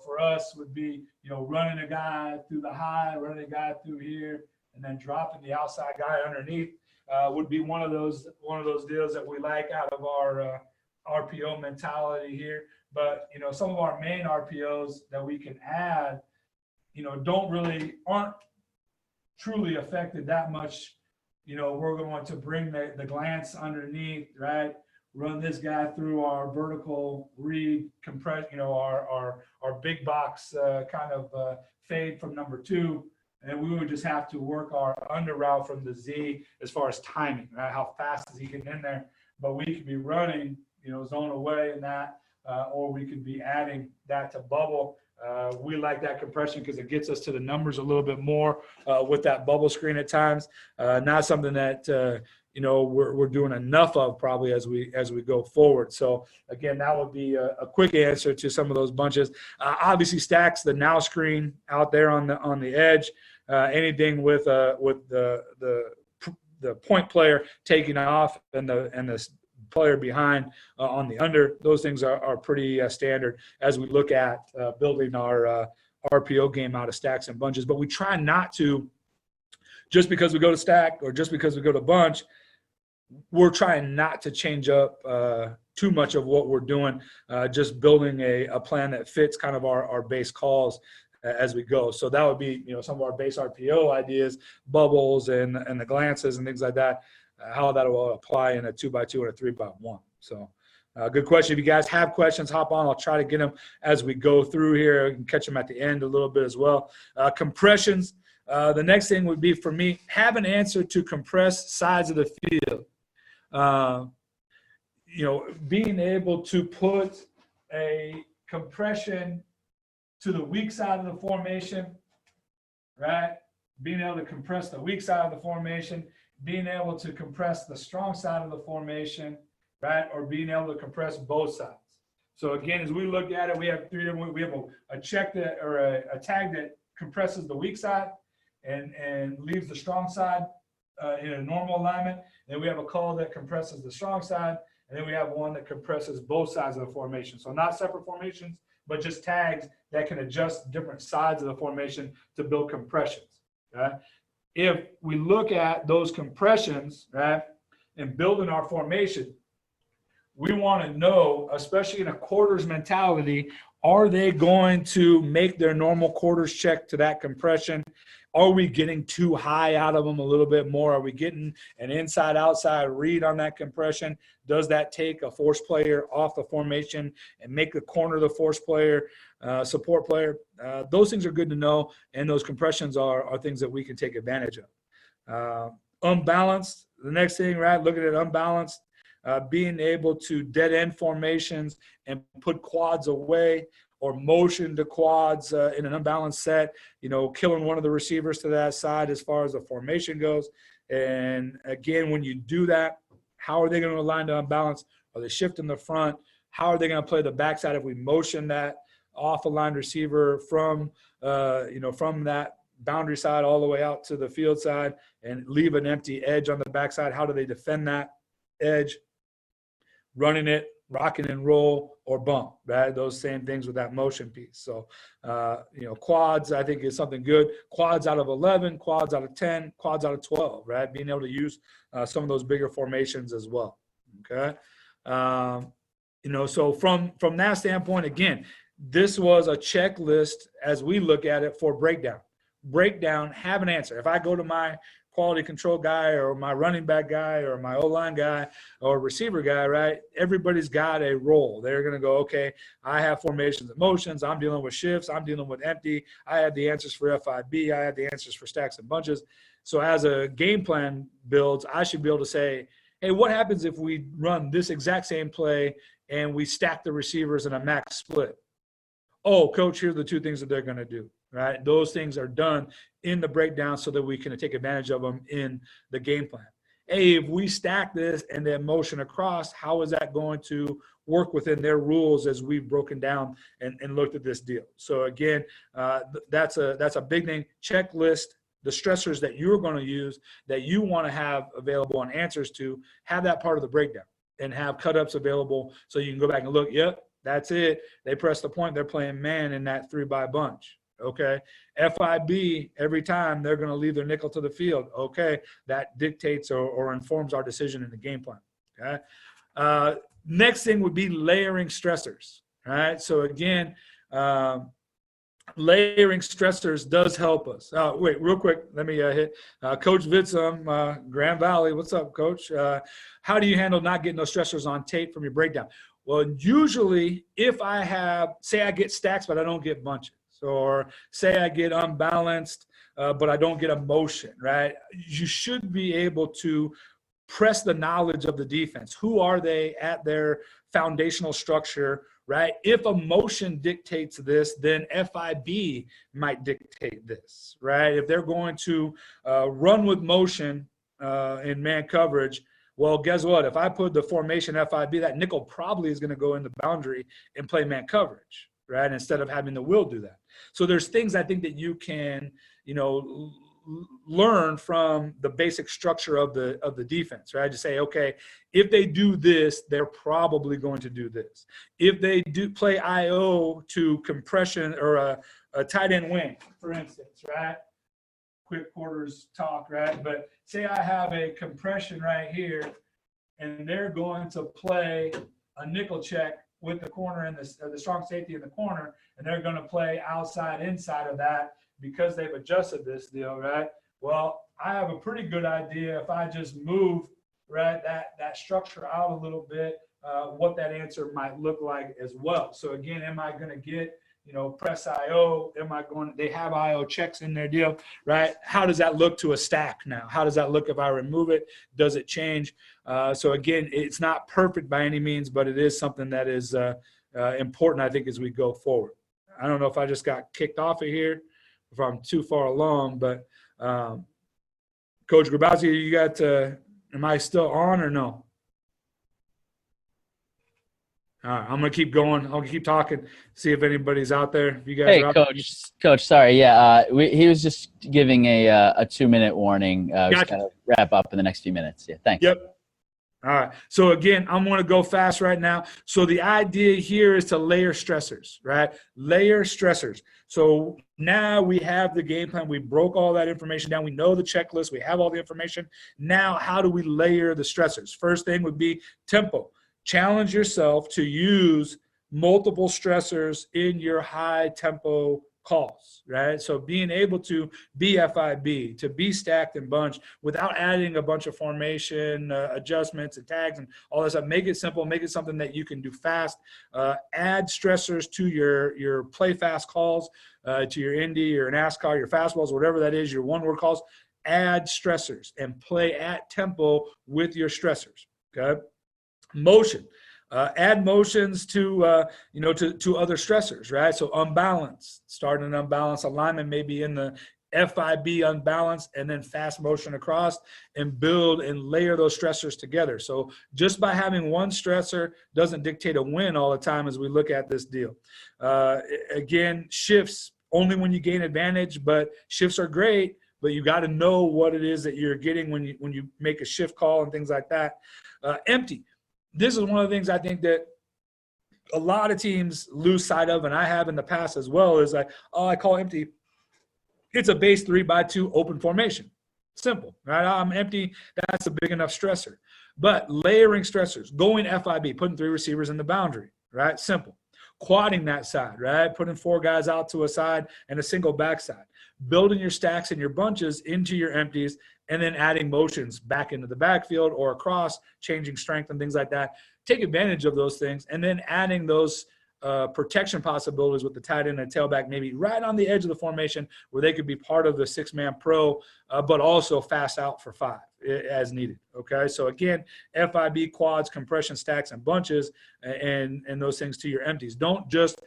S3: for us would be, running a guy through the high, running a guy through here, and then dropping the outside guy underneath would be one of those deals that we like out of our RPO mentality here. But some of our main RPOs that we can add, aren't truly affected that much. We're going to bring the glance underneath, right? Run this guy through our vertical read, compress, our big box kind of fade from number 2. And we would just have to work our under route from the Z as far as timing, right? How fast is he getting in there? But we could be running, zone away in that, or we could be adding that to bubble. We like that compression because it gets us to the numbers a little bit more with that bubble screen at times. Not something that we're doing enough of probably as we go forward. So again, that would be a quick answer to some of those bunches. Obviously, stacks the now screen out there on the edge. Anything with the point player taking off and the player behind on the under, those things are pretty standard as we look at building our RPO game out of stacks and bunches. But we try not to, just because we go to stack or just because we go to bunch, we're trying not to change up too much of what we're doing, just building a plan that fits kind of our base calls as we go. So that would be, some of our base RPO ideas, bubbles and the glances and things like that, how that will apply in a 2x2 or a 3x1. So good question. If you guys have questions, hop on. I'll try to get them as we go through here. You can catch them at the end a little bit as well. Compressions. The next thing would be for me, have an answer to compress sides of the field. Being able to put a compression to the weak side of the formation, right? Being able to compress the weak side of the formation, being able to compress the strong side of the formation, right? Or being able to compress both sides. So again, as we look at it, we have 3 different, we have a check that, or a tag that compresses the weak side and leaves the strong side in a normal alignment. Then we have a call that compresses the strong side. And then we have one that compresses both sides of the formation. So not separate formations, but just tags that can adjust different sides of the formation to build compressions. Okay? If we look at those compressions, right, and building our formation, we want to know, especially in a quarters mentality, are they going to make their normal quarters check to that compression? Are we getting too high out of them a little bit more? Are we getting an inside-outside read on that compression? Does that take a force player off the formation and make the corner the force player, support player? Those things are good to know, and those compressions are things that we can take advantage of. Unbalanced, the next thing, right? Looking at unbalanced, being able to dead-end formations and put quads away, or motion to quads in an unbalanced set, killing one of the receivers to that side as far as the formation goes. And again, when you do that, how are they going to align to unbalance? Are they shifting the front? How are they going to play the backside if we motion that off-aligned receiver from that boundary side all the way out to the field side and leave an empty edge on the backside? How do they defend that edge? Running it, rocking and roll, or bump, right? Those same things with that motion piece. So, quads, I think, is something good. Quads out of 11, quads out of 10, quads out of 12, right? Being able to use some of those bigger formations as well, okay? So from that standpoint, again, this was a checklist as we look at it for breakdown. Breakdown, have an answer. If I go to my quality control guy or my running back guy or my O-line guy or receiver guy, right? Everybody's got a role. They're going to go, okay, I have formations and motions. I'm dealing with shifts. I'm dealing with empty. I have the answers for FIB. I have the answers for stacks and bunches. So as a game plan builds, I should be able to say, hey, what happens if we run this exact same play and we stack the receivers in a max split? Oh, coach, here are the 2 things that they're going to do. Right? Those things are done in the breakdown so that we can take advantage of them in the game plan. Hey, if we stack this and then motion across, how is that going to work within their rules as we've broken down and looked at this deal? So again, that's a big thing. Checklist, the stressors that you're going to use, that you want to have available and answers to, have that part of the breakdown and have cut-ups available so you can go back and look, yep, That's it. They press the point. They're playing man in that 3-by bunch. Okay. FIB, every time they're going to leave their nickel to the field. Okay. That dictates or informs our decision in the game plan. Okay. Next thing would be layering stressors. All right. So again, layering stressors does help us. Wait, real quick, let me hit Coach Vitzum, Grand Valley. What's up, Coach? How do you handle not getting those stressors on tape from your breakdown? Well, usually if I have, say I get stacks, but I don't get bunches, or say I get unbalanced, but I don't get a motion, right? You should be able to press the knowledge of the defense. Who are they at their foundational structure, right? If a motion dictates this, then FIB might dictate this, right? If they're going to run with motion in man coverage, well, guess what? If I put the formation FIB, that nickel probably is going to go in the boundary and play man coverage, right? Instead of having the will do that. So there's things I think that you can, learn from the basic structure of the defense, right? To say, okay, if they do this, they're probably going to do this. If they do play IO to compression or a tight end wing, for instance, right? Quick quarters talk, right? But say I have a compression right here, and they're going to play a nickel check with the corner and the strong safety in the corner, and they're going to play outside, inside of that because they've adjusted this deal, right? Well, I have a pretty good idea if I just move, right, that structure out a little bit, what that answer might look like as well. So again, am I going to get, press IO? They have IO checks in their deal, right? How does that look to a stack now? How does that look if I remove it? Does it change? So again, it's not perfect by any means, but it is something that is important, I think, as we go forward. I don't know if I just got kicked off of here, if I'm too far along, but Coach Grabowski, you got am I still on or no? All right, I'm gonna keep going. I'll keep talking. See if anybody's out there. If you guys
S1: Hey,
S3: are out
S1: Coach. Sorry. Yeah, he was just giving a 2-minute warning.
S3: Gotcha.
S1: Just kind of wrap up in the next few minutes. Yeah. Thanks.
S3: Yep. All right. So again, I'm going to go fast right now. So the idea here is to layer stressors, right? Layer stressors. So now we have the game plan. We broke all that information down. We know the checklist. We have all the information. Now, how do we layer the stressors? First thing would be tempo. Challenge yourself to use multiple stressors in your high tempo calls, right? So being able to be FIB, to be stacked and bunched without adding a bunch of formation adjustments and tags and all that stuff. Make it simple. Make it something that you can do fast. Add stressors to your play fast calls, to your indie, your NASCAR, your fastballs, whatever that is, your one-word calls. Add stressors and play at tempo with your stressors, okay? Motion. Add motions to other stressors, right? So unbalanced, starting an unbalanced alignment, maybe in the FIB unbalanced, and then fast motion across, and build and layer those stressors together. So just by having one stressor doesn't dictate a win all the time as we look at this deal. Again, shifts, only when you gain advantage, but shifts are great, but you got to know what it is that you're getting when you make a shift call and things like that. Empty. This is one of the things I think that a lot of teams lose sight of, and I have in the past as well, is like, oh, I call empty. It's a base 3-by-2 open formation. Simple, right? I'm empty. That's a big enough stressor. But layering stressors, going FIB, putting 3 receivers in the boundary, right? Simple. Quadding that side, right? Putting 4 guys out to a side and a single backside. Building your stacks and your bunches into your empties, and then adding motions back into the backfield or across, changing strength and things like that. Take advantage of those things, and then adding those protection possibilities with the tight end and tailback, maybe right on the edge of the formation where they could be part of the 6-man pro, but also fast out for 5 as needed. Okay, so again, FIB, quads, compression, stacks, and bunches, and those things to your empties. Don't just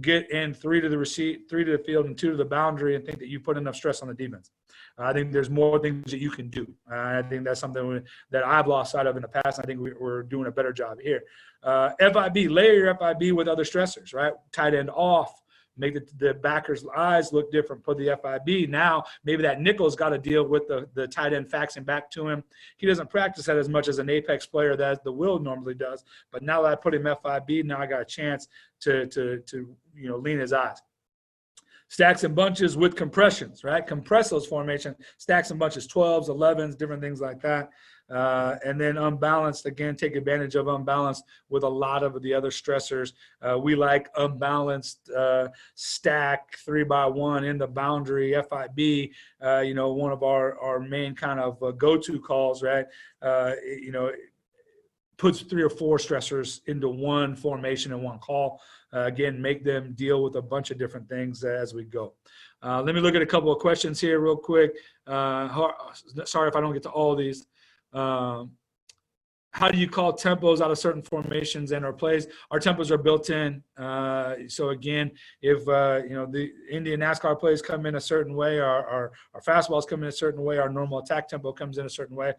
S3: get in 3 to the field and 2 to the boundary and think that you put enough stress on the defense. I think there's more things that you can do. I think that's something that I've lost sight of in the past. I think we're doing a better job here. FIB, layer your FIB with other stressors, right? Tight end off, make the backer's eyes look different, put the FIB. Now, maybe that nickel's got to deal with the tight end faxing back to him. He doesn't practice that as much as an apex player that the Will normally does. But now that I put him FIB, now I got a chance to lean his eyes. Stacks and bunches with compressions, right? Compress those formations, stacks and bunches, 12s, 11s, different things like that. And then unbalanced, again, take advantage of unbalanced with a lot of the other stressors. We like unbalanced stack 3x1 in the boundary, FIB, one of our main kind of go-to calls, right? Puts 3 or 4 stressors into one formation and one call. Again, make them deal with a bunch of different things as we go. Let me look at a couple of questions here real quick. Sorry if I don't get to all of these. How do you call tempos out of certain formations and our plays? Our tempos are built in. So again, if the Indian NASCAR plays come in a certain way, our fastballs come in a certain way, our normal attack tempo comes in a certain way.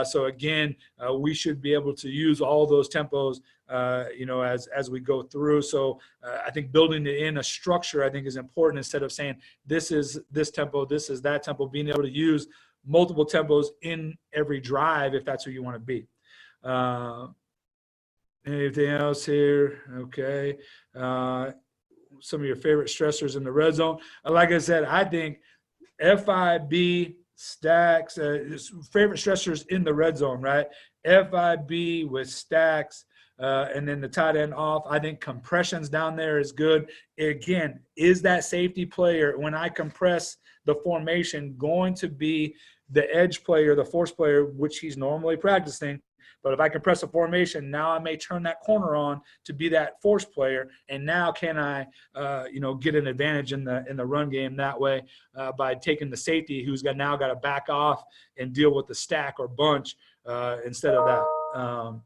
S3: So again, we should be able to use all those tempos, as we go through. So I think building in a structure, I think, is important instead of saying this is this tempo, this is that tempo. Being able to use multiple tempos in every drive if that's who you want to be. Anything else here? Okay. Some of your favorite stressors in the red zone. Like I said, I think FIB stacks, favorite stressors in the red zone, right? FIB with stacks, and then the tight end off. I think compressions down there is good. Again, is that safety player, when I compress the formation, going to be the edge player, the force player, which he's normally practicing? But if I compress a formation, now I may turn that corner on to be that force player. And now can I, get an advantage in the run game that way by taking the safety who's now got to back off and deal with the stack or bunch instead of that.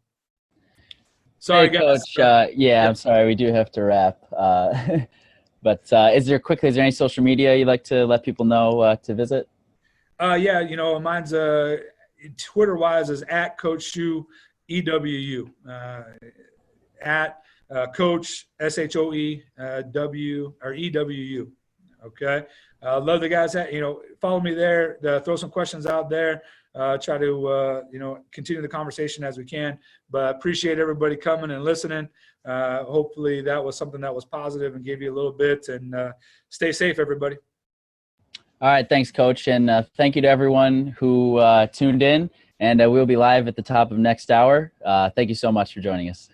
S3: Sorry,
S1: hey,
S3: guys.
S1: Coach. I'm sorry. We do have to wrap. But is there any social media you'd like to let people know to visit?
S3: Mine's Twitter-wise is at Coach Shu EWU, at Coach SHOE W or EWU. Okay, love the guys. Follow me there. Throw some questions out there. Try to continue the conversation as we can. But appreciate everybody coming and listening. Hopefully that was something that was positive and gave you a little bit. And stay safe, everybody.
S1: All right. Thanks, Coach. And thank you to everyone who tuned in. And we'll be live at the top of next hour. Thank you so much for joining us.